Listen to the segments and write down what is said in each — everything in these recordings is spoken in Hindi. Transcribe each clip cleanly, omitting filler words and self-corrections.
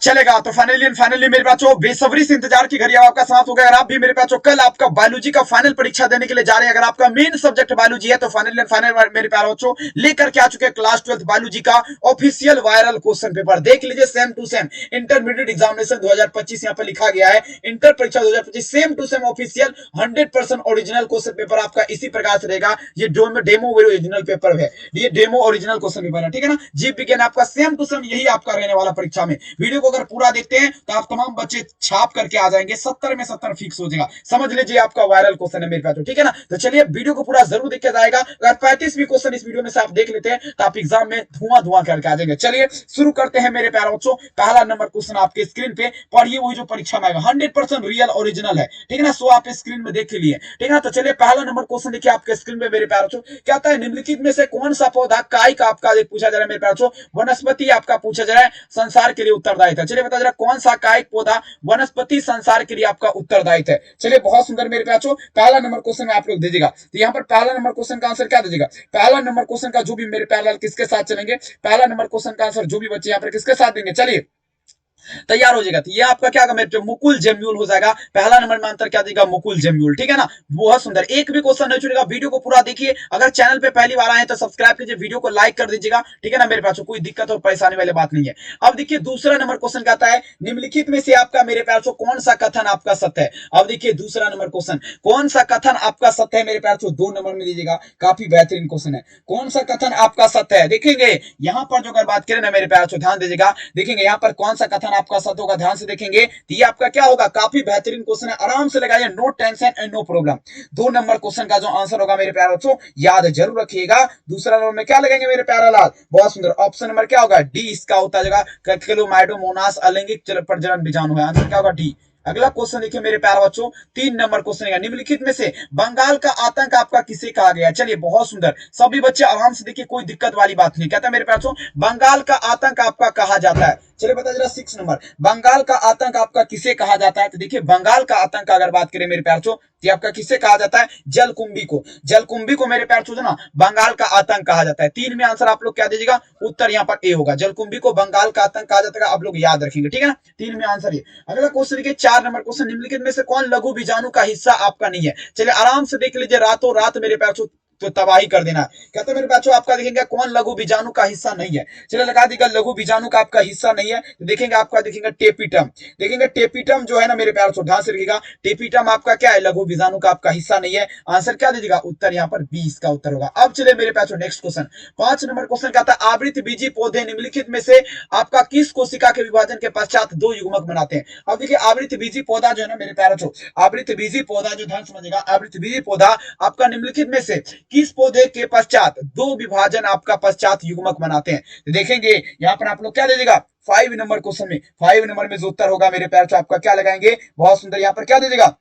चलेगा। तो फाइनली मेरे बच्चों बेसब्री से इंतजार की घड़ी अब आपका समाप्त हो गया। अगर आप भी मेरे बच्चों कल आपका बायोलॉजी का फाइनल परीक्षा देने के लिए जा रहे हैं, अगर आपका मेन सब्जेक्ट बायोलॉजी है, तो फाइनल मेरे प्यारे बच्चों लेकर के आ चुके हैं क्लास 12 बायोलॉजी का ऑफिशियल वायरल क्वेश्चन पेपर। देख लीजिए same to same intermediate examination 2025 यहाँ पर लिखा गया है। इंटर परीक्षा 2025 same to same official 100% original question paper आपका इसी प्रकार से रहेगा। ये डेमो ओरिजिनल पेपर है, ये डेमो ओरिजिनल क्वेश्चन पेपर है, ठीक है ना। जीव विज्ञान आपका सेम टू सेम यही आपका रहने वाला परीक्षा में। वीडियो को अगर पूरा देखते हैं तो आप तमाम बच्चे छाप करके आ जाएंगे, 70 में 70 फिक्स हो जाएगा। समझ लीजिए आपका वायरल क्वेश्चन है मेरे पास, ठीक है ना। तो चलिए वीडियो को पूरा जरूर देखा जाएगा। अगर 35 भी क्वेश्चन इस वीडियो में से आप देख लेते हैं तो आप एग्जाम में धुआं करके आ जाएंगे। चलिए शुरू करते हैं मेरे प्यारे बच्चों। पहला नंबर क्वेश्चन आपके स्क्रीन पे पढ़िए, वही जो परीक्षा में आएगा 100% रियल ओरिजिनल है, ठीक है ना। सो आप स्क्रीन में देख लिए, ठीक है ना। तो चलिए पहला नंबर क्वेश्चन देखिए आपके स्क्रीन पे मेरे प्यारे बच्चों। क्या होता है निम्नलिखित में से कौन सा पौधा कायिक आपका पूछा जा रहा है मेरे प्यारे बच्चों, वनस्पति आपका पूछा जा रहा है संसार के लिए उत्तरदायित्व है। चलिए बता जरा कौन सा कायिक पौधा वनस्पति संसार के लिए आपका उत्तरदायित्व है। चलिए बहुत सुंदर मेरे प्यारे बच्चों, पहला नंबर क्वेश्चन में आप लोग दीजिएगा। तो यहाँ पर पहला नंबर क्वेश्चन का आंसर क्या दीजिएगा, पहला नंबर क्वेश्चन का जो भी मेरे प्यारे लाल किसके साथ चलेंगे, पहला नंबर क्वेश्चन का आंसर जो भी बच्चे यहाँ पर किसके साथ देंगे, चलिए तैयार हो जाएगा। तो ये आपका क्या होगा, मुकुल जेम्यूल हो जाएगा। पहला नंबर में आंसर क्या देगा, मुकुल जेम्यूल, ठीक है ना। बहुत सुंदर, एक भी क्वेश्चन नहीं छूटेगा। वीडियो को पूरा देखिए। अगर चैनल पे पहली बार आए तो सब्सक्राइब कीजिए, वीडियो को लाइक कर दीजिएगा, ठीक है ना। मेरे पास कोई दिक्कत और परेशानी वाली बात नहीं है। अब देखिए दूसरा नंबर क्वेश्चन कहता है निम्नलिखित में से आपका मेरे प्यार कौन सा कथन आपका सत्य है। अब देखिए दूसरा नंबर क्वेश्चन, कौन सा कथन आपका सत्य है मेरे प्यार 2 नंबर में दीजिएगा। काफी बेहतरीन क्वेश्चन है, कौन सा कथन आपका सत्य है। देखेंगे यहां पर जो अगर बात करें ना मेरे प्यार ध्यान दीजिएगा, देखेंगे यहां पर कौन सा कथन आपका सत्य होगा, ध्यान से देखेंगे तो ये आपका क्या होगा, काफी बेहतरीन क्वेश्चन है। आराम से लगाइए, no tension and no problem. 2 number question का जो आंसर होगा मेरे प्यारे बच्चों याद जरूर रखिएगा। दूसरा नंबर में क्या लगाएंगे मेरे प्यारे लाल, बहुत सुंदर, ऑप्शन नंबर क्या होगा, डी इसका होता है। क्लेमाइडोमोनास अलैंगिक प्रजनन बीजाणु है, आंसर क्या होगा, डी। अगला क्वेश्चन देखिए मेरे प्यारे बच्चों, 3 नंबर क्वेश्चन है, निम्नलिखित में से बंगाल का आतंक आपका किसे कहा गया। चलिए बहुत सुंदर, सभी बच्चे आराम से देखिए, कोई दिक्कत वाली बात नहीं। कहता है मेरे प्यारे बच्चों बंगाल का आतंक आपका कहा जाता है। चलिए बता जरा 6 नंबर, बंगाल का आतंक आपका किसे कहा जाता है। तो देखिए बंगाल का आतंक अगर बात करें मेरे प्यारे बच्चों, ये आपका किसे कहा जाता है, जलकुंभी को। जलकुंभी को मेरे प्यार छो ना बंगाल का आतंक कहा जाता है। 3 में आंसर आप लोग क्या दीजिएगा, उत्तर यहाँ पर ए होगा। जलकुंभी को बंगाल का आतंक कहा जाता है, आप लोग याद रखेंगे, ठीक है ना। 3 में आंसर ये। अगला क्वेश्चन देखिए 4 नंबर क्वेश्चन, निम्नलिखित में से कौन लघु बीजाणु का हिस्सा आपका नहीं है। चलिए आराम से देख लीजिए, रातों रात मेरे प्यार छो तो तबाही कर देना है। कहते हैं मेरे बच्चों आपका देखेंगे कौन लघु बीजाणु का हिस्सा नहीं है। चलिए लगा देगा लघु बीजाणु का आपका हिस्सा नहीं है, तो देखेंगे आपका देखेंगे टेपिटम। देखेंगे टेपिटम जो है ना मेरे प्यार से ध्यान से रखिएगा, टेपिटम आपका क्या है, लघु बीजाणु का आपका हिस्सा नहीं है। आंसर क्या दीजिएगा, उत्तर यहाँ पर 20 का उत्तर होगा। अब चलिए मेरे पास नेक्स्ट क्वेश्चन, 5 नंबर क्वेश्चन कहता है आवृत बीजी पौधे निम्नलिखित में से आपका किस कोशिका के विभाजन के पश्चात 2 युग्मक बनाते हैं। अब देखिए आवृत बीजी पौधा जो है ना मेरे प्यारे बच्चों, आवृत बीजी पौधा जो ध्यान समझिएगा, आवृत बीजी पौधा आपका निम्नलिखित में से किस पौधे के पश्चात 2 विभाजन आपका पश्चात युग्मक बनाते हैं। तो देखेंगे यहां पर आप लोग क्या दे देगा, 5 नंबर क्वेश्चन में, 5 नंबर में जो उत्तर होगा मेरे प्यार तो आपका क्या लगाएंगे, बहुत सुंदर, यहां पर क्या दे देगा,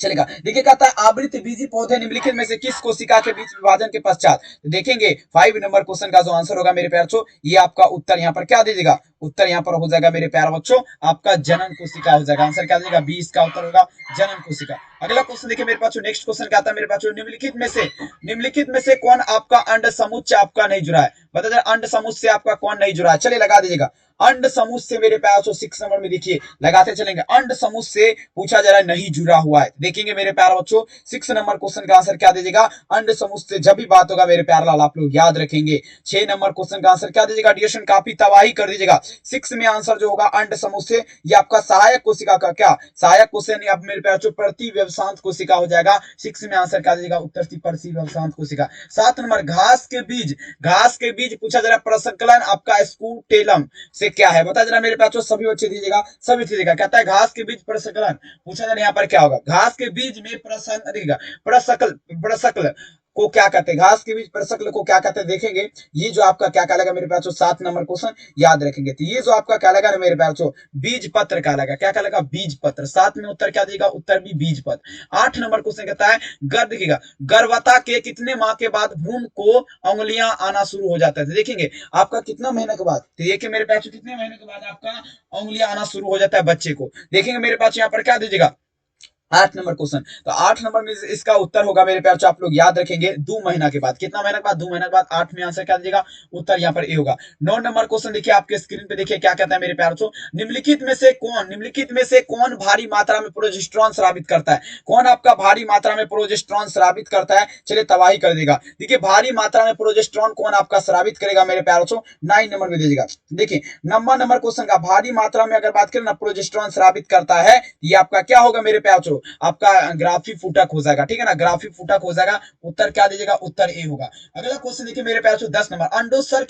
चलेगा। देखिए कहता है आवृत बीजी पौधे निम्नलिखित में से किस कोशिका के बीच विभाजन के पश्चात। तो देखेंगे 5 नंबर क्वेश्चन का जो आंसर होगा मेरे प्यार ये आपका उत्तर यहाँ पर क्या दीजिएगा, उत्तर यहाँ पर हो जाएगा मेरे प्यार बच्चों आपका जनन कोशिका हो जाएगा। आंसर क्या देगा, 20 का उत्तर होगा जनन कोशिका। अगला क्वेश्चन देखिए मेरे पास नेक्स्ट क्वेश्चन क्या आता है मेरे पास, निम्नलिखित में से कौन आपका अंड समुच्च आपका नहीं जुड़ा है। बता जाए अंड समुच्च से आपका कौन नहीं जुड़ा है। चलिए लगा दीजिएगा अंड समुच्च से मेरे प्यार 6 नंबर में देखिए लगाते चलेंगे, अंड समुच्च से पूछा जा रहा है नहीं जुड़ा हुआ है। देखेंगे मेरे प्यार बच्चों 6 नंबर क्वेश्चन का आंसर क्या दीजिएगा, अंड समुच्च से जब भी बात होगा मेरे प्यार लाल आप लोग याद रखेंगे। 6 नंबर क्वेश्चन का आंसर क्या दीजिएगा, डिएशन काफी तबाही कर दीजिएगा। 6 में आंसर जो होगा अंड समुच्च से, ये आपका सहायक कोशिका का क्या, सहायक क्वेश्चन अब मेरे प्यार प्रति व्यवसांत कोशिका हो जाएगा। 6 में आंसर क्या दीजिएगा, उत्तर प्रति व्यवसांत कोशिका। 7 नंबर घास के बीज पूछा जा रहा है प्रसंकलन आपका स्कूटेलम से क्या है। बता जरा मेरे पास सभी बच्चे दीजिएगा, सभी दीजिएगा। कहता है घास के बीज प्रसंकलन पूछा जा रहा है, यहाँ पर क्या होगा, घास के बीज में प्रसकल को क्या कहते हैं, घास के बीच प्रसकल को क्या कहते हैं। देखेंगे ये जो आपका क्या कहलाएगा मेरे प्यार 7 नंबर क्वेश्चन याद रखेंगे। तो ये जो आपका क्या लगा ना मेरे प्यार बीज पत्र कहलाएगा, क्या कहलाएगा, बीज पत्र। 7 में उत्तर क्या देगा, उत्तर भी बीज पत्र। 8 नंबर क्वेश्चन कहता है देखिएगा गर्भता के कितने माह के बाद भ्रूण को उंगलियां आना शुरू हो जाता है। तो देखेंगे आपका कितना महीने के बाद, तो देखिए मेरे पास कितने महीने के बाद आपका उंगलियां आना शुरू हो जाता है बच्चे को। देखेंगे मेरे पास यहाँ पर क्या दीजिएगा, 8 नंबर क्वेश्चन। तो 8 नंबर में इसका उत्तर होगा मेरे प्यार, आप लोग याद रखेंगे 2 महीना के बाद। कितना महीना के बाद? 2 महीना के बाद। 8 में आंसर क्या दीजिएगा? उत्तर यहाँ पर ए होगा। 9 नंबर क्वेश्चन देखिए आपके स्क्रीन पे, देखिए क्या कहता है मेरे प्यार। निम्नलिखित में से कौन भारी मात्रा में प्रोजेस्टेरॉन स्रावित करता है? कौन आपका भारी मात्रा में प्रोजेस्टेरॉन स्रावित करता है? चलिए तबाही कर देगा। देखिए भारी मात्रा में प्रोजेस्टेरॉन कौन आपका स्रावित करेगा मेरे प्यारों? 9 नंबर में दीजिएगा। देखिए नंबर क्वेश्चन का भारी मात्रा में अगर बात करें ना, प्रोजेस्टेरॉन स्रावित करता है, ये आपका क्या होगा मेरे प्यारों? आपका ग्राफी फूटक हो जाएगा। ठीक है ना, ग्राफी फूटक हो जाएगा। उत्तर क्या दीजिएगा? उत्तर ए होगा। अगला क्वेश्चन देखिए मेरे प्यारों 10 नंबर। अंडोत्सर्ग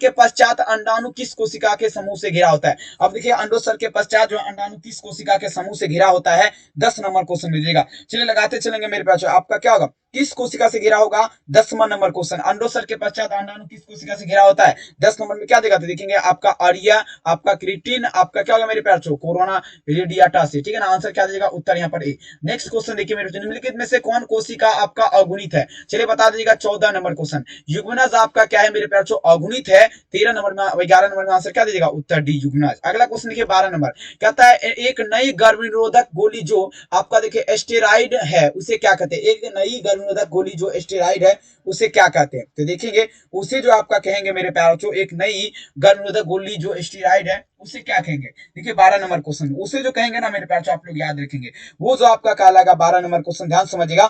के पश्चात अंडाणु किस कोशिका के समूह से घिरा होता है? अब देखिए अंडोत्सर्ग के पश्चात जो अंडाणु किस कोशिका के समूह से घिरा होता है? 10 नंबर क्वेश्चन दीजिएगा। चलिए लगाते चलेंगे मेरे प्यारों, आपका क्या होगा? किस कोशिका से घिरा होगा? 10वां नंबर क्वेश्चन। अंडोत्सर्ग के पश्चात अंडाणु किस कोशिका से घिरा होता है? 10 नंबर में क्या देगा? तो देखेंगे आपका आरिया, आपका क्रिटिन, आपका क्या होगा मेरे प्यारों? कोरोना रेडियाटा से। ठीक है ना, आंसर क्या दीजिएगा? उत्तर यहाँ पर ए। नेक्स्ट क्वेश्चन देखिए मेरे, निम्नलिखित में से कौन कोशिका आपका अगुणित है? चलिए बता दीजिएगा। 14 नंबर क्वेश्चन। युग्मनज आपका क्या है मेरे प्यारों? अगुणित है। 13 नंबर में, 11 नंबर में आंसर क्या दीजिएगा? उत्तर डी, युग्मनज। अगला क्वेश्चन देखिए 12 नंबर। कहता है एक नई गर्भ निरोधक गोली जो आपका देखिए स्टेरॉइड है, उसे क्या कहते हैं? एक नई गर्भ निरोधक गोली जो स्टेरॉइड है, उसे क्या कहते हैं? तो देखेंगे उसे जो आपका कहेंगे मेरे प्यारों, एक नई गर्भ निरोधक गोली जो स्टेरॉइड है, उसे क्या कहेंगे? देखिए 12 नंबर क्वेश्चन, उसे जो कहेंगे ना मेरे प्यारों, आप लोग याद रखेंगे वो जो आपका कहलाएगा 12 नंबर क्वेश्चन, ध्यान समझिएगा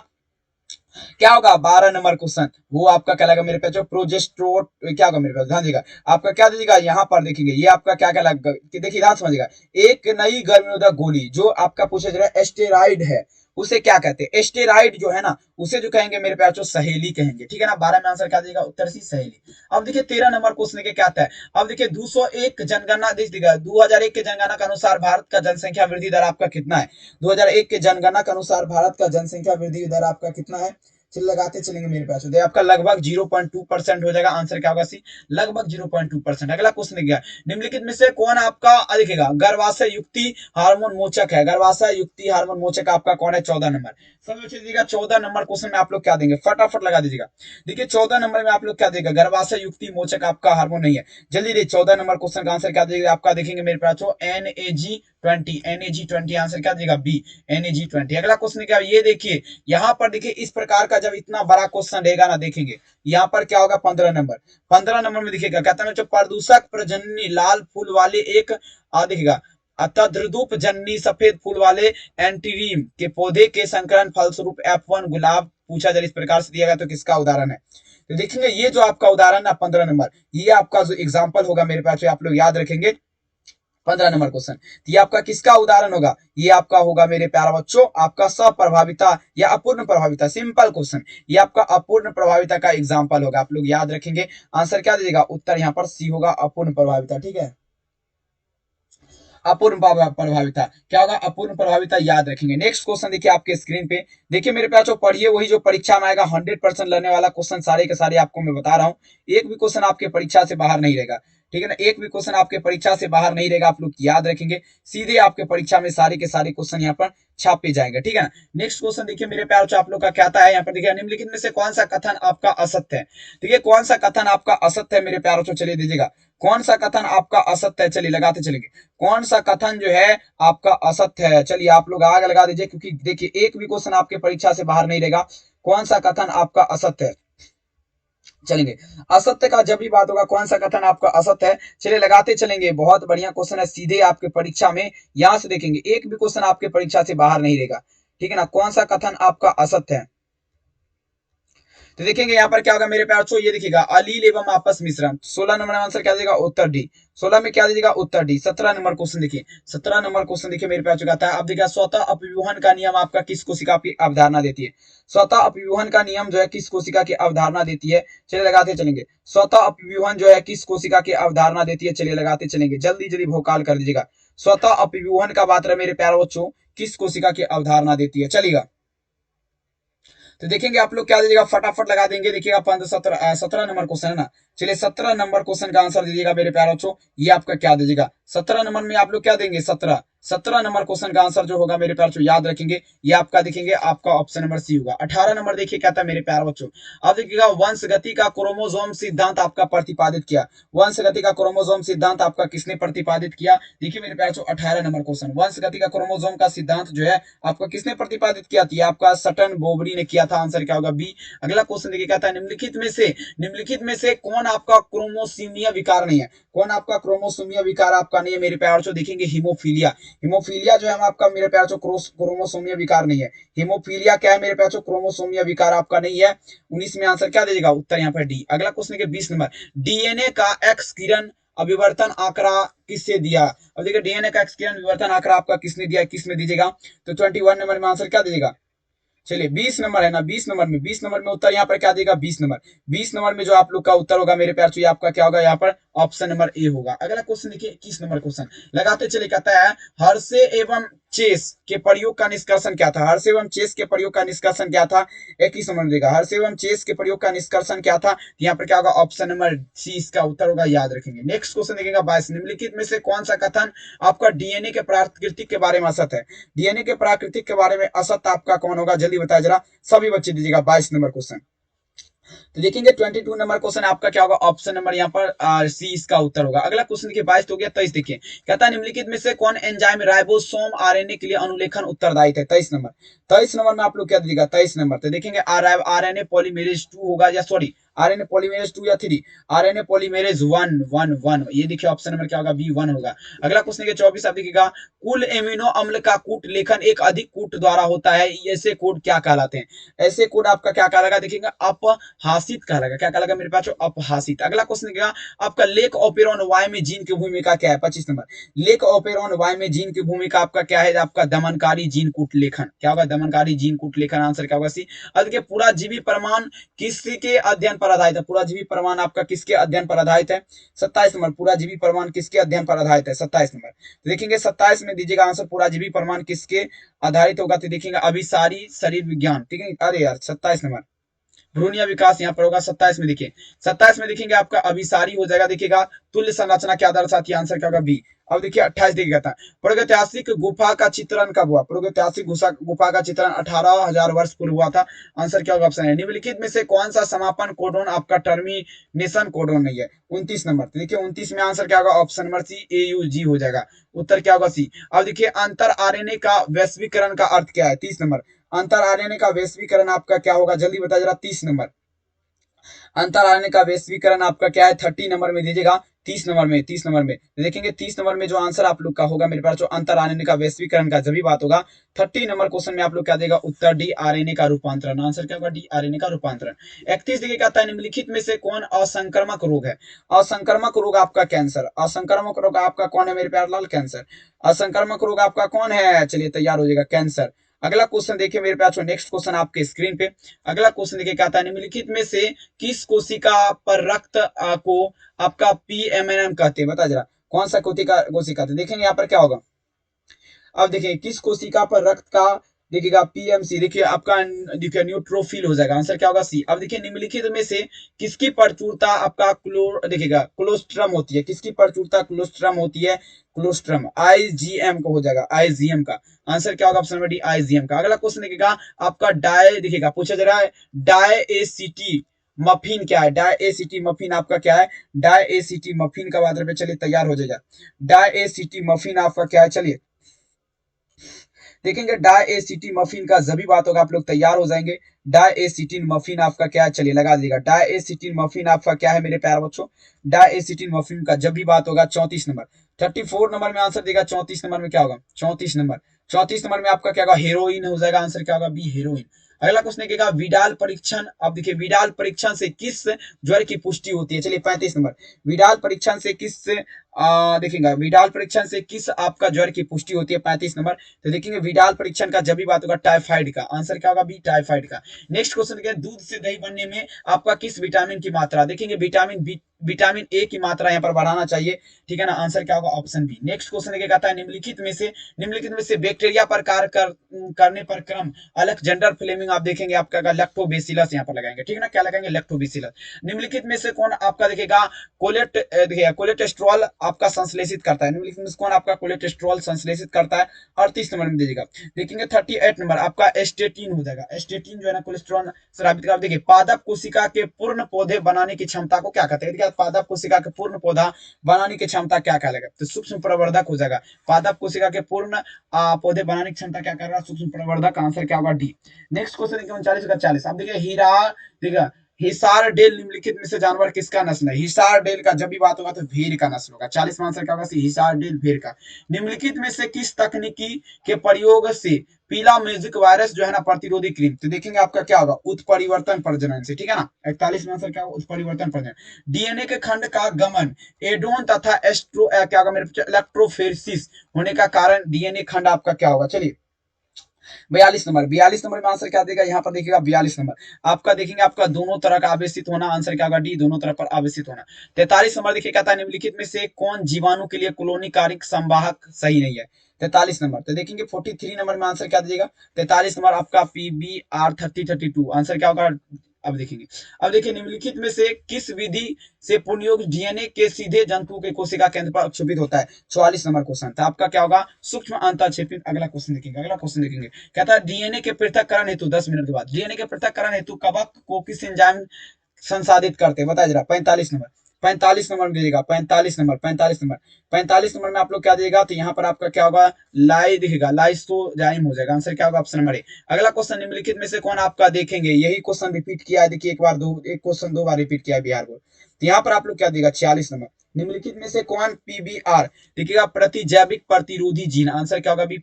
क्या होगा 12 नंबर क्वेश्चन। वो आपका कहलाएगा मेरे पे जो प्रोजेस्ट्रोट, क्या होगा मेरे पास? ध्यान दीजिएगा। आपका क्या दीजिएगा यहाँ पर, देखिएगा ये आपका क्या कहलाएगा कि देखिए ध्यान समझिएगा। एक नई गर्भ निरोधक गोली जो आपका पूछा जा रहा है स्टेरॉइड है, उसे क्या कहते हैं? स्टेरॉइड जो है ना, उसे जो कहेंगे मेरे प्यार सहेली कहेंगे। ठीक है ना, 12 में आंसर क्या देगा? उत्तर सी, सहेली। अब देखिए 13 नंबर क्वेश्चन के क्या आता है। अब देखिए 201 जनगणना देखिएगा, 2001 के जनगणना के अनुसार भारत का जनसंख्या वृद्धि दर आपका कितना है? 2001 के जनगणना के अनुसार भारत का जनसंख्या वृद्धि दर आपका कितना है? चलिए लगाते चलेंगे मेरे पास, तो आपका लगभग 0.2% हो जाएगा। आंसर क्या होगा? सी, लगभग 0.2%। अगला क्वेश्चन क्या? निम्नलिखित में से कौन आपका देखिएगा गर्भाशय युक्ति हार्मोन मोचक है? गर्भाशय युक्ति हार्मोन मोचक आपका कौन है? 14 नंबर। सब बच्चे दीजिएगा 14 नंबर क्वेश्चन में आप लोग क्या देंगे? फटाफट लगा दीजिएगा। देखिए 14 नंबर में आप लोग क्या देगा? गर्भाशय युक्ति मोचक आपका हार्मोन नहीं है। जल्दी देखिए 14 नंबर क्वेश्चन का आंसर क्या देगा आपका? देखेंगे मेरे पास NAG20, NAG20 आंसर क्या देगा? B, NAG20। अगला क्वेश्चन क्या? ये देखिए यहाँ पर देखिए इस प्रकार का जब इतना बड़ा क्वेश्चन रहेगा ना, देखेंगे यहाँ पर क्या होगा? 15 नंबर। 15 नंबर में देखिएगा कहता है जो प्रदूषक प्रजननी लाल फूल वाले एक देखिएगा तद्रुप जननी सफेद फूल वाले एंटीरीम के पौधे के संकरण फलस्वरूप F1 गुलाब पूछा जाए इस प्रकार से दिया गया, तो किसका उदाहरण है? तो देखेंगे ये जो आपका उदाहरण है 15 नंबर, ये आपका जो एग्जाम्पल होगा मेरे पास, आप लोग याद रखेंगे 15 नंबर क्वेश्चन। तो ये आपका किसका उदाहरण होगा? ये आपका होगा मेरे प्यारे बच्चों आपका सप्रभाविता या अपूर्ण प्रभाविता। सिंपल क्वेश्चन, ये आपका अपूर्ण प्रभाविता का एग्जाम्पल होगा। आप लोग याद रखेंगे। आंसर क्या दीजिएगा? उत्तर यहाँ पर सी होगा, अपूर्ण प्रभाविता। ठीक है, अपूर्ण प्रभाविता क्या होगा? अपूर्ण प्रभाविता याद रखेंगे। नेक्स्ट क्वेश्चन देखिए आपके स्क्रीन पे, देखिए मेरे प्यार पढ़िए वही जो परीक्षा में आएगा 100% लेने वाला क्वेश्चन, सारे के सारे आपको मैं बता रहा हूँ। एक भी क्वेश्चन आपके परीक्षा से बाहर नहीं रहेगा। ठीक है ना, एक भी क्वेश्चन आपके परीक्षा से बाहर नहीं रहेगा। आप लोग याद रखेंगे, सीधे आपके परीक्षा में सारे के सारे क्वेश्चन यहाँ पर छापे जाएंगे। ठीक है ना, नेक्स्ट क्वेश्चन देखिए मेरे प्यार आप लोग का क्या आता है यहाँ पर। देखिए निम्नलिखित में से कौन सा कथन आपका असत्य है? देखिए कौन सा कथन आपका असत्य है मेरे प्यार? चलिए दीजिएगा कौन सा कथन आपका असत्य है। चलिए लगाते चलेंगे कौन सा कथन जो है आपका असत्य है। चलिए आप लोग आग लगा दीजिए, क्योंकि देखिए एक भी क्वेश्चन आपके परीक्षा से बाहर नहीं रहेगा। कौन सा कथन आपका असत्य है? चलेंगे असत्य का जब भी बात होगा, कौन सा कथन आपका असत्य है? चलिए लगाते चलेंगे। बहुत बढ़िया क्वेश्चन है, सीधे आपके परीक्षा में यहां से देखेंगे एक भी क्वेश्चन आपके परीक्षा से बाहर नहीं रहेगा। ठीक है ना, कौन सा कथन आपका असत्य है? तो देखेंगे यहाँ पर क्या होगा मेरे प्यार, ये देखिएगा अलील एवं आपस मिश्रण। 16 नंबर आंसर क्या देगा? उत्तर डी। 16 में क्या दीजिएगा? उत्तर डी। 17 नंबर क्वेश्चन देखिए, 17 नंबर क्वेश्चन देखिए मेरे प्यार आता है। अब देखिए स्वतः अपव्यूहन का नियम आपका किस कोशिका की अवधारणा देती है? स्वतः अपव्यूहन का नियम जो है किस कोशिका की अवधारणा देती है? चलिए लगाते चलेंगे। स्वतः अपव्यूहन जो है किस कोशिका की अवधारणा देती है? चलिए लगाते चलेंगे, जल्दी जल्दी भोकाल कर दीजिएगा। स्वतः अपव्यूहन का बात रहा मेरे प्यारे बच्चों, किस कोशिका की अवधारणा देती है? चलिएगा तो देखेंगे आप लोग क्या दीजिएगा, फटाफट लगा देंगे। देखिएगा 17 नंबर क्वेश्चन है ना, चलिए 17 नंबर क्वेश्चन का आंसर दीजिएगा मेरे प्यारे बच्चों। ये आपका क्या दीजिएगा 17 नंबर में आप लोग क्या देंगे 17 नंबर क्वेश्चन का आंसर जो होगा मेरे प्यारे बच्चों याद रखेंगे, ये आपका देखेंगे आपका ऑप्शन नंबर सी होगा। 18 नंबर देखिए क्या था मेरे प्यारे बच्चों, अब देखिएगा वंशगति का क्रोमोसोम सिद्धांत आपका प्रतिपादित किया। वंशगति का क्रोमोसोम सिद्धांत आपका किसने प्रतिपादित किया? देखिए मेरे प्यारे बच्चों 18 नंबर क्वेश्चन, वंशगति का क्रोमोसोम का सिद्धांत जो है आपका किसने प्रतिपादित किया था? आपका सटन बोबरी ने किया था। आंसर क्या होगा बी। अगला क्वेश्चन देखिए क्या था, निम्नलिखित में से कौन आपका क्रोमोसोमिया विकार नहीं है? कौन आपका क्रोमोसोमिया विकार आपका नहीं है मेरे प्यारे बच्चों? देखेंगे हीमोफीलिया। हीमोफीलिया जो है आपका मेरे प्यारे बच्चों क्रोमोसोमिया विकार नहीं है। हीमोफीलिया क्या है मेरे प्यारे बच्चों? क्रोमोसोमिया विकार आपका नहीं है। 19 में आंसर क्या दीजिएगा? उत्तर यहाँ पर डी। अगला क्वेश्चन के 20 नंबर, डीएनए का एक्स किरण अभिवर्तन आंकड़ा किससे दिया? अब देखिए डीएनए का एक्स किरण विवर्तन आंकड़ा आपका किसने दिया, किस में दीजिएगा? तो 21 नंबर में आंसर क्या दीजिएगा? चलिए 20 नंबर है ना, 20 नंबर में उत्तर यहाँ पर क्या देगा? 20 नंबर में जो आप लोग का उत्तर होगा मेरे प्यार, तो आपका क्या होगा यहाँ पर? ऑप्शन नंबर ए होगा। अगला क्वेश्चन देखिए 21 नंबर क्वेश्चन लगाते चले, कहता है हर्षे एवं चेस के प्रयोग का निष्कर्षण क्या था? हर्षे एवं चेस के प्रयोग का निष्कर्षण क्या था? 21 नंबर देगा हर्षे एवं चेस के प्रयोग का निष्कर्षण क्या था? यहाँ पर क्या होगा? ऑप्शन नंबर सी इसका उत्तर होगा, याद रखेंगे। नेक्स्ट क्वेश्चन देखिएगा 22, निम्नलिखित में से कौन सा कथन आपका डीएनए के प्राकृतिक के बारे में असत है? डीएनए के प्राकृतिक के बारे में असत आपका कौन होगा? जल्दी बताया जरा सभी बच्चे दीजिएगा। 22 नंबर क्वेश्चन तो देखेंगे 22 नंबर क्वेश्चन आपका क्या होगा? ऑप्शन नंबर यहाँ पर सी इसका उत्तर होगा। अगला क्वेश्चन देखिए 22 हो गया। 23 देखिए कहता है निम्नलिखित में से कौन एंजाइम राइबोसोम आरएनए के लिए अनुलेखन उत्तरदायी है? 23 नंबर में आप लोग क्या दीजिएगा? 23 नंबर तो देखेंगे आरएनए पॉलीमेरेज 2 होगा, या सॉरी आरएनए पॉलीमेरेज 2 या 3, आरएनए पॉलीमेरेज 1, ये देखिए ऑप्शन नंबर क्या होगा? बी 1 होगा। अगला क्वेश्चन देखिए 24 आप देखिएगा, कुल एमिनो अम्ल का कूट लेखन एक अधिक कूट द्वारा होता है, ऐसे कोड क्या कहलाते हैं? ऐसे कोड आपका क्या कहलाएगा? देखिएगा अपहासित कहलाएगा। क्या कहलाएगा मेरे पास? अपहासित। अगला क्वेश्चन देखिएगा आपका लेक ऑपेरॉन वाई में जीन की भूमिका क्या है? 25 नंबर, लेक ऑपेरॉन वाई में जीन की भूमिका आपका क्या है? आपका दमनकारी जीन कूट लेखन। क्या होगा? दमनकारी जीन कूट लेखन। आंसर क्या होगा? सी। अब देखिए पूरा जीवी प्रमाण किसके अध्ययन पर आधारित है? पूरा जीवी प्रमाण आपका किसके अध्ययन पर आधारित है? 27 नंबर, पूरा जीवी प्रमाण किसके अध्ययन पर आधारित है? 27 नंबर तो देखेंगे 27 में दीजिएगा आंसर, पूरा जीवी प्रमाण किसके आधारित होगा? तो देखेंगे अभिसारी शरीर विज्ञान। ठीक है, अरे यार 27 नंबर भ्रूणीय विकास यहाँ पर होगा 27 में। देखिए 27 में देखेंगे आपका अभिसारी हो जाएगा। देखिएगा तुल्य संरचना क्या दर्शाती है? आंसर क्या होगा? बी। अब देखिए 28 देखिए कहता है प्रागैतिहासिक गुफा का चित्रण कब हुआ? प्रागैतिहासिक गुफा का चित्रण 18,000 वर्ष पूर्व हुआ था। आंसर क्या होगा? ऑप्शन है। निम्नलिखित में से कौन सा समापन कोडोन आपका टर्मिनेशन कोडोन नहीं है? 29 नंबर तो देखिए 29 में आंसर क्या होगा? ऑप्शन नंबर सी AUG हो जाएगा। उत्तर क्या होगा? सी। अब देखिए अंतर आरएनए का वैश्वीकरण का अर्थ क्या है? 30 नंबर, अंतर आरएनए का वैश्वीकरण आपका क्या होगा? जल्दी बताया जरा। 30 नंबर, अंतर आरएनए का वैश्वीकरण आपका क्या है? 30 नंबर में दीजिएगा। 30 नंबर में देखेंगे 30 नंबर में जो आंसर आप लोग का होगा मेरे पास, जो अंतर आरएनए का वैश्वीकरण का जब भी बात होगा 30 नंबर क्वेश्चन में आप लोग क्या देगा? उत्तर डी आरएनए का रूपांतरण। आंसर क्या होगा? डी आरएनए का रूपांतरण। 31 देखिए कहता है निम्नलिखित में से कौन असंक्रामक रोग है? असंक्रामक रोग आपका कैंसर। असंक्रामक रोग आपका कौन है मेरे प्यारे लाल? कैंसर। असंक्रामक रोग आपका कौन है? चलिए तैयार हो जाएगा, कैंसर। अगला क्वेश्चन देखिए मेरे पास, नेक्स्ट क्वेश्चन आपके स्क्रीन पे। अगला क्वेश्चन देखिए कहता है निम्नलिखित में से किस कोशिका पर रक्त को आपका PMNM कहते हैं? बता जरा कौन सा कोशिका? देखेंगे यहाँ पर क्या होगा। अब देखिए किस कोशिका पर रक्त का देखिएगा PMC, देखिए आपका देखिए न्यूट्रोफिल हो जाएगा। आंसर क्या होगा? सी। अब देखिए निम्नलिखित में से किसकी प्रचुरता आपका देखिएगा कोलोस्ट्रम होती है? किसकी प्रचुरता कोलोस्ट्रम होती है? कोलोस्ट्रम IgM को हो जाएगा, IgM का। आंसर क्या होगा? ऑप्शन नंबर डी IgM का। अगला क्वेश्चन देखिएगा आपका देखिएगा पूछा जा रहा है डायएसिटी मफिन क्या है? डायएसिटी मफिन आपका क्या है? डायएसिटी मफिन का बात पे चलिए तैयार हो जाएगा। डायएसिटी मफिन आपका क्या है? चलिए देखेंगे डायएसिटी मफिन का जब भी बात होगा आप लोग तैयार हो जाएंगे। डायएसिटिन मफिन आपका क्या है? चलिए लगा दीजिएगा। डायएसिटिन मफिन आपका क्या है मेरे प्यारे बच्चों? डायएसिटिन मफिन का जब भी बात होगा 34 नंबर, 34 नंबर में आंसर देगा। 34 नंबर में क्या होगा? 34 नंबर में आपका क्या होगा? हेरोइन हो जाएगा। आंसर क्या होगा? B heroin. अगला क्वेश्चन देखिएगा विडाल परीक्षण। अब देखिए विडाल परीक्षण से किस ज्वर की पुष्टि होती है? चलिए 35 नंबर, विडाल परीक्षण से किस देखेंगे विडाल परीक्षण से किस आपका ज्वर की पुष्टि होती है 35 नंबर। तो देखेंगे विडाल परीक्षण का जब भी बात होगा टाइफाइड का, आंसर क्या होगा बी टाइफाइड का। नेक्स्ट क्वेश्चन देखिए दूध से दही बनने में आपका किस विटामिन की मात्रा, देखेंगे विटामिन ए की मात्रा यहाँ पर बढ़ाना चाहिए, ठीक है ना, आंसर क्या होगा ऑप्शन बी। नेक्स्ट क्वेश्चन देखिए कहता है निम्नलिखित में से बैक्टीरिया पर कार्य करने पर क्रम अलेक्जेंडर फ्लेमिंग आप देखेंगे आपका लैक्टोबैसिलस यहाँ पर लगाएंगे, ठीक है ना, क्या लगाएंगे लैक्टोबैसिलस। निम्नलिखित में से कौन आपका देखेगा कोलेस्ट्रॉल आपका संश्लेषित करता है, निम्नलिखित में से कौन आपका कोलेस्ट्रॉल संश्लेषित करता है। 38 नंबर में दीजिएगा, देखेंगे 38 नंबर आपका एस्टेटिन हो जाएगा। एस्टेटिन जो है ना कोलेस्ट्रॉल स्रावित कर, देखिए पादप कोशिका के पूर्ण पौधे बनाने की क्षमता को क्या कहते हैं, पादप कोशिका के पूर्ण पौधा बनाने की क्षमता क्या कहलाएगा, तो सूक्ष्म प्रवर्धक हो जाएगा। पादप कोशिका के पूर्ण पौधे बनाने की क्षमता क्या कर रहा है, सूक्ष्म प्रवर्धक, आंसर क्या होगा डी। नेक्स्ट क्वेश्चन देखिए 39 का 40, अब देखिए हीरा, देखिए हिसार डेल निम्नलिखित में से जानवर किसका नस्ल है, हिसार डेल का जब भी बात होगा तो भेड़ का नस्ल होगा। 40 में आंसर क्या होगा, हिसार डेल भेड़ का। निम्नलिखित में से किस तकनीकी के प्रयोग से पीला म्यूजिक वायरस जो है ना प्रतिरोधी क्रीम, तो देखेंगे आपका क्या होगा उत्परिवर्तन प्रजनन से, ठीक है ना। 41 में आंसर क्या होगा उत्परिवर्तन प्रजनन। डीएनए के खंड का गमन एडोन तथा एस्ट्रो क्या होगा मेरे इलेक्ट्रोफोरेसिस होने का कारण डीएनए खंड आपका क्या होगा। चलिए 42 नंबर में आंसर क्या देगा, यहाँ पर देखिएगा 42 नंबर आपका, देखेंगे आपका दोनों तरह का आवेशित होना, आंसर क्या होगा डी दोनों तरफ पर आवेशित होना। 43 नंबर देखिए कहता है निम्नलिखित में से कौन जीवाणु के लिए कॉलोनी कारिक संवाहक सही नहीं है। 43 नंबर तो देखेंगे 43 नंबर में आंसर क्या दीजिएगा, 43 नंबर आपका PBR3032 आंसर क्या होगा। अब देखेंगे, अब देखिए निम्नलिखित में से किस विधि से पुनर्योग डीएनए के सीधे जंतु के कोशिका केंद्र पर अक्षुभित होता है। 44 नंबर क्वेश्चन तो आपका क्या होगा सूक्ष्म अंतःक्षेपित। अगला क्वेश्चन देखेंगे, अगला क्वेश्चन देखेंगे कहता है डीएनए के पृथक्करण हेतु 10 मिनट के बाद डीएनए के पृथक्करण हेतु कवक को किस एंजाइम संसाधित करते हैं, बताया जरा। 45 नंबर, 45 नंबर में दीजिएगा, 45 नंबर, 45 नंबर, 45 नंबर में आप लोग क्या देगा, तो यहाँ पर आपका क्या होगा लाई दिखेगा, लाइसोजाइम हो जाएगा, आंसर क्या होगा ऑप्शन नंबर ए। अगला क्वेश्चन निम्नलिखित में से कौन आपका देखेंगे, यही क्वेश्चन रिपीट किया है, देखिए एक क्वेश्चन 2 बार रिपीट किया है बिहार बोर्ड। तो यहाँ पर आप लोग क्या देगा 46 नंबर, निम्नलिखित में से कौन PBR देखिएगा प्रतिजैविक प्रतिरोधी जीन, आंसर क्या होगा बी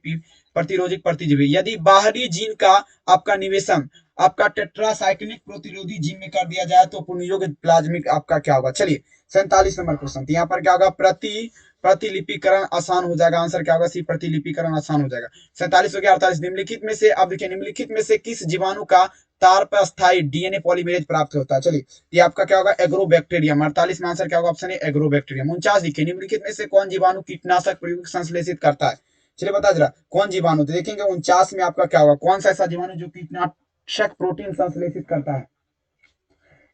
प्रतिरोधिक प्रतिजीवी। यदि बाहरी जीन का आपका निवेशन आपका टेट्रासाइक्लिक प्रतिरोधी जीन में कर दिया जाए तो पुनर्योग प्लाज्मिक आपका क्या होगा। चलिए 47 नंबर क्वेश्चन, यहाँ पर क्या होगा प्रतिलिपिकरण आसान हो जाएगा, आंसर क्या होगा सी प्रतिलिपिकरण आसान हो जाएगा। 47 हो गया। 48 निम्नलिखित में से, अब देखिए निम्नलिखित में से किस जीवाणु का तार पर स्थायी डीएनए पॉलीमरेज प्राप्त होता है। चलिए ये आपका क्या होगा एग्रोबैक्टीरियम। 48 में आंसर क्या होगा ऑप्शन ए एग्रोबैक्टीरियम। 49 देखिए निम्नलिखित में से कौन जीवाणु कीटनाशक प्रयोग संश्लेषित करता है। चलिए बता जरा कौन जीवाणु, तो देखेंगे 49 में आपका क्या होगा कौन सा ऐसा जीवाणु जो कीटनाशक प्रोटीन संश्लेषित करता है,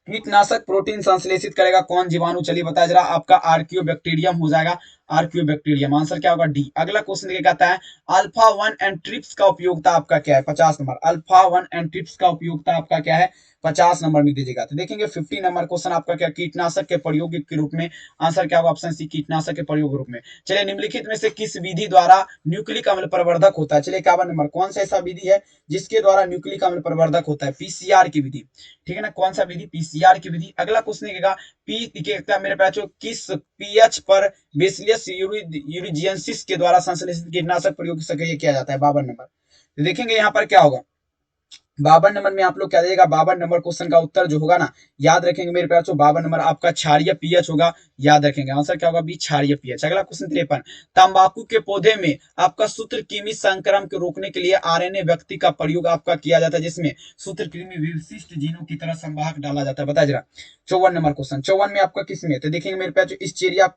कीटनाशक प्रोटीन संश्लेषित करेगा कौन जीवाणु, चलिए बताया जरा आपका आर्कियोबैक्टीरियम हो जाएगा, आर्कियोबैक्टीरियम, आंसर क्या होगा डी। अगला क्वेश्चन देखिए कहता है अल्फा 1 एंट्रिप्स का उपयोगिता आपका क्या है। 50 नंबर, अल्फा 1 एंट्रिप्स का उपयोगिता आपका क्या है 50 नंबर में दीजिएगा। तो देखेंगे 50 नंबर क्वेश्चन आपका क्या कीटनाशक के प्रयोग के रूप में, आंसर क्या होगा ऑप्शन सी कीटनाशक के प्रयोग के रूप में। चलिए निम्नलिखित में से किस विधि द्वारा न्यूक्लिक अम्ल प्रवर्धक होता है। चलिए 51 नंबर कौन सा ऐसा विधि है जिसके द्वारा न्यूक्लिक अम्ल प्रवर्धक होता है, पीसीआर की विधि, ठीक है ना, कौन सा विधि पीसीआर की विधि। अगला क्वेश्चन देखेगा मेरे पास किस पीएच पर बेसिलियस यूरिजियंसिस के द्वारा संश्लेषित कीटनाशक प्रयोग सक्रिय किया जाता है। 52 नंबर, तो देखेंगे यहाँ पर क्या होगा 52 नंबर में आप लोग क्या देगा 52 नंबर क्वेश्चन का उत्तर जो होगा ना याद रखेंगे मेरे प्यार, 52 नंबर आपका क्षारीय पीएच होगा, याद रखेंगे आंसर क्या होगा बी क्षारीय पीएच। अगला क्वेश्चन 53 तंबाकू के पौधे में आपका सूत्रकृमि संक्रमण को रोकने के लिए आरएनए व्यक्ति का प्रयोग आपका किया जाता है जिसमें सूत्रकृमि विशिष्ट जीनों की तरह संवाहक डाला जाता है, बताया जरा। 54 नंबर क्वेश्चन, 54 में आपका किसमें, तो देखेंगे मेरे प्यार इस्चेरिया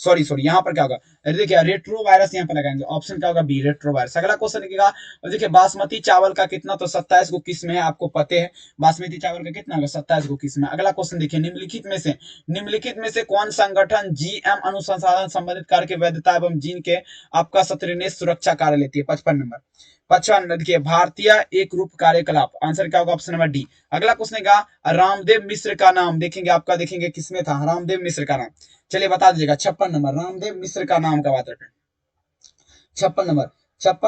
सॉरी यहाँ पर क्या होगा, देखिए रेट्रो वायरस यहाँ पर लगाएंगे, ऑप्शन क्या होगा बी रेट्रो वायरस। अगला क्वेश्चन देखिएगा देखिए बासमती चावल का कितना, तो 27 को किस्म है आपको पते हैं, बासमती चावल का कितना होगा 27 को किस्म है। अगला क्वेश्चन देखिए निम्नलिखित में से कौन संगठन जीएम अनुसंधान संबंधित कार्य के वैधता एवं जीन के आपका सत्रिनेश सुरक्षा कार्य लेती है। 55 नंबर, 55 देखिए भारतीय एक रूप कार्यकलाप, आंसर क्या होगा ऑप्शन नंबर डी। अगला क्वेश्चन का रामदेव मिश्र का नाम देखेंगे आपका देखेंगे किसमें था रामदेव मिश्र का नाम, चलिए बता दीजिएगा 56 नंबर रामदेव मिश्र का नाम का बात रखें। 56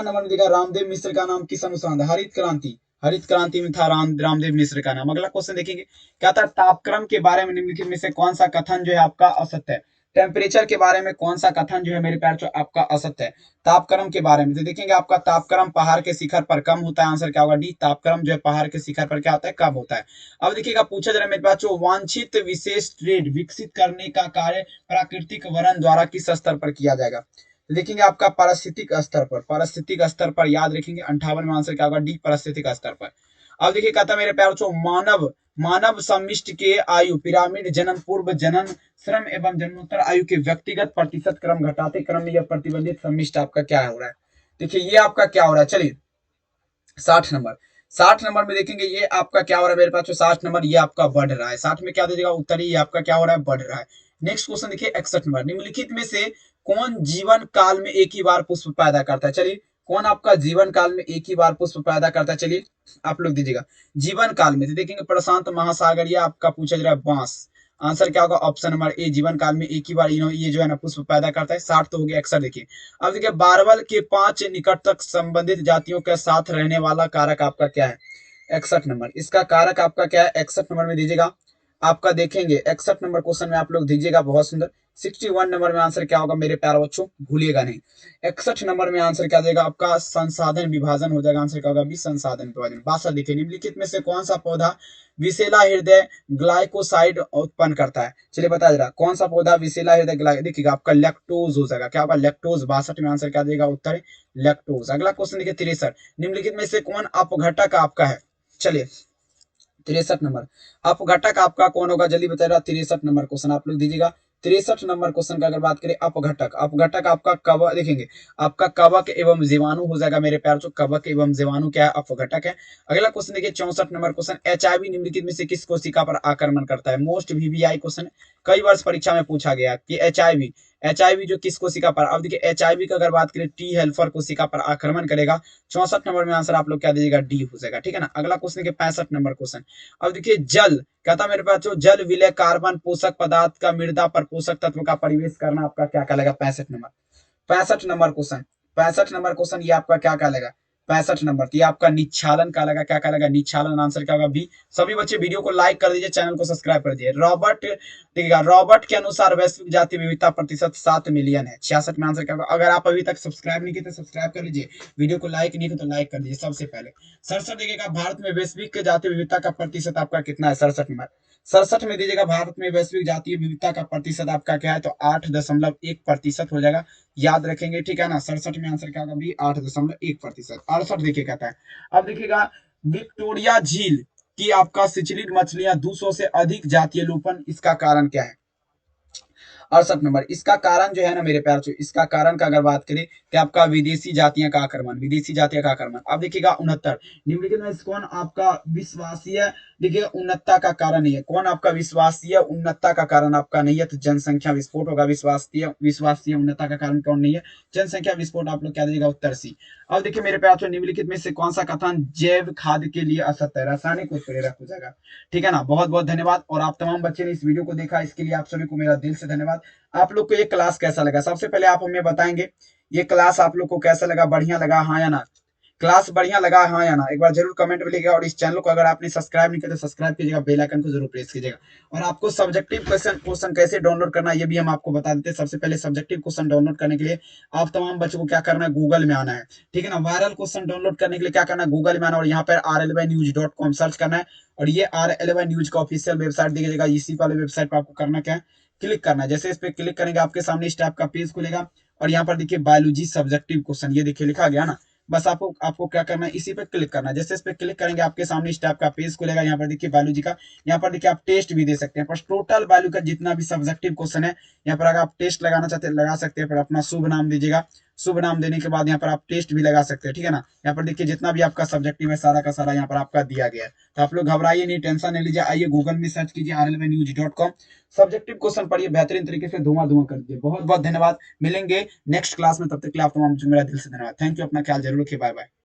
नंबर में देखा रामदेव मिश्र का नाम किस अनुसंधान, हरित क्रांति में था रामदेव मिश्र का नाम। अगला क्वेश्चन देखेंगे क्या था तापक्रम के बारे में निम्नलिखित में से कौन सा कथन जो है आपका असत्य है। टेम्परेचर के बारे में कौन सा कथन जो है मेरे प्यार जो आपका असत्य है? तापक्रम के बारे में तो देखेंगे आपका तापक्रम पहाड़ के शिखर पर कम होता है, आंसर क्या होगा डी। तापक्रम जो है पहाड़ के शिखर पर क्या होता है, कम होता है। अब देखिएगा पूछा जा रहा है मेरे पास जो वांछित विशेष ट्रेड विकसित करने का कार्य प्राकृतिक वरण द्वारा किस स्तर पर किया जाएगा? तो देखेंगे आपका पारिस्थितिक स्तर पर, पारिस्थितिक स्तर पर याद रखेंगे 58 में आंसर क्या होगा डी, पारिस्थितिक स्तर पर। अब देखिए कहता है मेरे प्यार जो मानव मानव सम्मिष्ट के आयु पिरामिड जन्म पूर्व जनन श्रम एवं जन्मोत्तर आयु के व्यक्तिगत प्रतिशत क्रम घटाते क्रम में यह प्रतिबंधित सम्मिष्ट आपका क्या हो रहा है? देखिए ये आपका क्या हो रहा है, चलिए 60 नंबर, 60 नंबर में देखेंगे ये आपका क्या हो रहा है मेरे पास जो 60 नंबर ये आपका बढ़ रहा है। 60 में क्या दीजिएगा उत्तर, ये आपका क्या हो रहा है, बढ़ रहा है। नेक्स्ट क्वेश्चन देखिए 61 नंबर, निम्नलिखित में से कौन जीवन काल में एक ही बार पुष्प पैदा करता है? चलिए कौन आपका जीवन काल में एक ही बार पुष्प पैदा करता है? चलिए आप लोग दीजिएगा जीवन काल में, तो देखेंगे प्रशांत महासागर या आपका पूछा जा रहा है बांस। आंसर क्या होगा, ऑप्शन नंबर ए, जीवन काल में एक ही बार ये जो है ना पुष्प पैदा करता है। 60 तो हो गया, 61 देखिए। अब देखिए बारवल के 5 निकट तक संबंधित जातियों के साथ रहने वाला कारक आपका क्या है? 61 नंबर, इसका कारक आपका क्या है? 61 नंबर में दीजिएगा आपका, देखेंगे 61 नंबर क्वेश्चन में आप लोग दीजिएगा बहुत सुंदर। 61 नंबर में आंसर क्या होगा मेरे प्यारे बच्चों, भूलिएगा नहीं। 61 नंबर में आंसर क्या देगा आपका, संसाधन विभाजन हो जाएगा। आंसर क्या होगा, भी संसाधन विभाजन। 62 देखिए निम्नलिखित में से कौन सा पौधा विशेला हृदय ग्लाइकोसाइड उत्पन्न करता है? चलिए बता जरा कौन सा पौधा विशेला हृदय देखिएगा आपका लैक्टोज हो जाएगा, क्या होगा लैक्टोज। 62 में आंसर क्या देगा उत्तर, लैक्टोज। अगला क्वेश्चन देखिए 63, निम्नलिखित में से कौन अपघटक आपका है? चलिए 63 नंबर, अपघटक आपका कौन होगा जल्दी बताइएगा। 63 नंबर क्वेश्चन आप लोग दीजिएगा। 63 नंबर क्वेश्चन का अगर बात करें अपघटक, अपघटक आपका कवक, देखेंगे आपका कवक एवं जीवाणु हो जाएगा मेरे प्यार जो, कवक एवं जीवाणु क्या है, अपघटक है। अगला क्वेश्चन देखिए 64 नंबर क्वेश्चन, एचआईवी निम्नलिखित में से किस कोशिका पर आक्रमण करता है? मोस्ट वीवीआई क्वेश्चन, कई वर्ष परीक्षा में पूछा गया कि एचआईवी जो किस कोशिका पर। अब देखिए एचआईवी का अगर बात करें टी हेल्पर कोशिका पर आक्रमण करेगा। 64 नंबर में आंसर आप लोग क्या दीजिएगा, डी हो जाएगा, ठीक है ना। अगला क्वेश्चन देखिए 65 नंबर क्वेश्चन, अब देखिए जल कहता मेरे पास जो जल विलय कार्बन पोषक पदार्थ का मृदा पर पोषक तत्व का परिवेश करना आपका क्या कहलाएगा? 65 number, 65 number question, 65 number question ये आपका क्या कहलाएगा? 65 नंबर, तो ये आपका निच्छालन कहलाएगा, क्या कहलाएगा, निच्छालन। आंसर क्या होगा, बी। सभी बच्चे वीडियो को लाइक कर दीजिए, चैनल को सब्सक्राइब कर दीजिए। रॉबर्ट देखिएगा, रॉबर्ट के अनुसार वैश्विक जाति विविधता प्रतिशत 7 मिलियन है। 66 में आंसर क्या होगा? अगर आप अभी तक सब्सक्राइब नहीं किए तो सब्सक्राइब कर लीजिए, वीडियो को लाइक नहीं किया तो लाइक कर दीजिए सबसे पहले। 67 देखिएगा, भारत में वैश्विक जाति विविधता का प्रतिशत आपका कितना है? 67 नंबर, 67 में दीजिएगा भारत में वैश्विक जातीय विविधता का प्रतिशत आपका क्या है? तो 8.1% हो जाएगा, याद रखेंगे, ठीक है ना। 67 में आंसर क्या होगा भी, 8.1%। 68 देखिए कहता है, अब देखिएगा विक्टोरिया झील की आपका सिचलित मछलियां 200 से अधिक जातीय लोपन, इसका कारण क्या है? 68 नंबर, इसका कारण जो है ना मेरे प्यार, इसका कारण का अगर बात करें कि आपका विदेशी जातियां का आक्रमण, विदेशी जातियां का आक्रमण। अब देखिएगा 69, निम्नलिखित में कौन आपका विश्वासीय, देखिए उन्नतता का कारण नहीं है, कौन आपका विश्वासीय उन्नतता का कारण आपका नहीं है? तो जनसंख्या विस्फोट होगा। विश्वासीय उन्नतता का कारण कौन नहीं है? जनसंख्या विस्फोट। आप लोग क्या दीजिएगा उत्तर सी। अब देखिए मेरे प्यार निम्नलिखित में से कौन सा कथन जैव खाद के लिए असत्य है? रासायनिक उत्प्रेरक हो जाएगा, ठीक है ना। बहुत बहुत धन्यवाद, और आप तमाम बच्चे ने इस वीडियो को देखा, इसके लिए आप सभी को मेरा दिल से धन्यवाद। आप लोग को ये क्लास कैसा लगा, सबसे पहले आप हमें बताएंगे ये क्लास आप लोग को कैसा लगा, बढ़िया लगा हाँ या ना? क्लास बढ़िया लगा हाँ या ना, एक बार जरूर कमेंट में लिखिएगा। और इस चैनल को अगर आपने सब्सक्राइब नहीं किया तो सब्सक्राइब कीजिएगा, बेल आइकन को जरूर प्रेस कीजिएगा। और आपको सब्जेक्टिव क्वेश्चन कैसे डाउनलोड करना है ये भी हम आपको बता देते हैं। सबसे पहले सब्जेक्टिव क्वेश्चन डाउनलोड करने के लिए आप तमाम बच्चों को क्या करना है, गूगल में आना है, ठीक है ना। वायरल क्वेश्चन डाउनलोड करने के लिए क्या करना है, गूगल में आना और यहाँ पर rly-news.com सर्च करना है। और ये RLY न्यूज का ऑफिशियल वेबसाइट दिखेगा, इसी वाले वेबसाइट पर आपको करना क्या है, क्लिक करना है। जैसे इस पे क्लिक करेंगे आपके सामने इस टाइप का पेज खुलेगा, और यहाँ पर देखिए बायोलॉजी सब्जेक्टिव क्वेश्चन, ये देखिए लिखा गया ना। बस आपको क्या करना है, इसी पे क्लिक करना है। जैसे इस पे क्लिक करेंगे आपके सामने इस टाइप का पेज खुलेगा। यहाँ पर देखिए बायोलॉजी का, यहाँ पर देखिए आप टेस्ट भी दे सकते हैं। पर टोटल बायोलॉजी का जितना भी सब्जेक्टिव क्वेश्चन है, यहाँ पर अगर आप टेस्ट लगाना चाहते हैं लगा सकते हैं। पर अपना शुभ नाम दीजिएगा, शुभ नाम देने के बाद यहाँ पर आप टेस्ट भी लगा सकते हैं, ठीक है ना। यहाँ पर देखिए जितना भी आपका सब्जेक्टिव है सारा का सारा यहाँ पर आपका दिया गया है। तो आप लोग घबराइए नहीं, टेंशन नहीं लीजिए, आइए गूगल में सर्च कीजिए rly-news.com, सब्जेक्टिव क्वेश्चन पढ़िए, बेहतरीन तरीके से धुआं धुआं कर दीजिए। बहुत बहुत धन्यवाद, मिलेंगे नेक्स्ट क्लास में, तब तक के लिए आप तमाम मेरा दिल से धन्यवाद। थैंक यू, अपना ख्याल जरूर रखिए, बाय बाय।